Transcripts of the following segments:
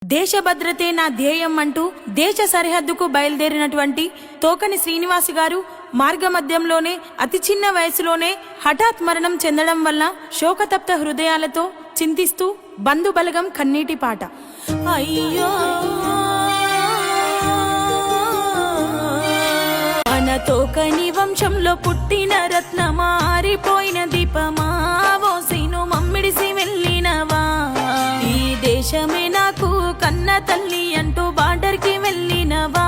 దేశ భద్రతే నా ధ్యేయం అంటూ దేశ సరిహద్దుకు బయలుదేరినటువంటి తోకని శ్రీనివాస్ గారు మార్గమధ్యంలోనే అతి చిన్న వయసులోనే హఠాత్ మరణం చెందడం వల్ల శోకతప్త హృదయాలతో చింతిస్తూ బంధు బలగం కన్నీటి పాట. అయ్యో మన తోకని వంశంలో పుట్టిన రత్నమా, ఆరిపోయిన దీపమా, ఓ సీను మమ్మిడిసి వెళ్ళినవా, ఈ దేశమే నాకు కన్న తల్లి అంటూ బార్డర్ కి వెళ్ళినవా,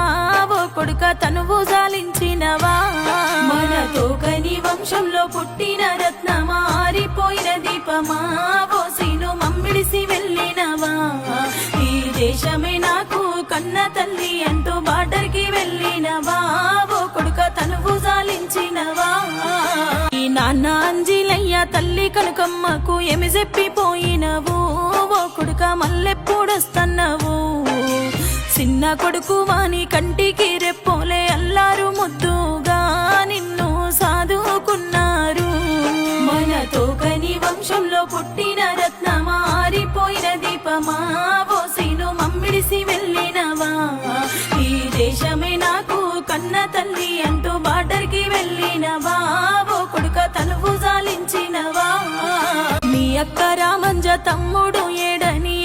ఓ కొడుక తనువు జాలించినవా. మన తోకని వంశంలో పుట్టిన రత్నమా, ఆరిపోయిన దీపమా, ఓ సీను మమ్మిడిసి వెళ్ళినవా, ఈ దేశమే నాకు కన్న తల్లి అంటూ బార్డర్ కి వెళ్ళినవా, ఓ కొడుక తనువు జాలించినవా. ఈ నాన్న అంజిలయ్య తల్లి కనుకమ్మకు ఏమి చెప్పిపోయినవు, ఓ కొడుక మల్లెప్పుడొస్తన్నావు, చిన్న కొడుకు వాని కంటికి రెప్పోలే అల్లారు ముద్దుగా నిన్ను సాదుకున్నారు. మన తోకని వంశంలో పుట్టిన రత్నమా, ఆరిపోయిన దీపమా, ఓ సీను మమ్మిడిసి వెళ్ళినవా, ఈ దేశమే నాకు కన్న తల్లి అంటూ బార్డర్ కి వెళ్ళినవా, ఓ కొడుక తనువు జాలించినవా. మీ అక్క రామంజ తమ్ముడు ఏడని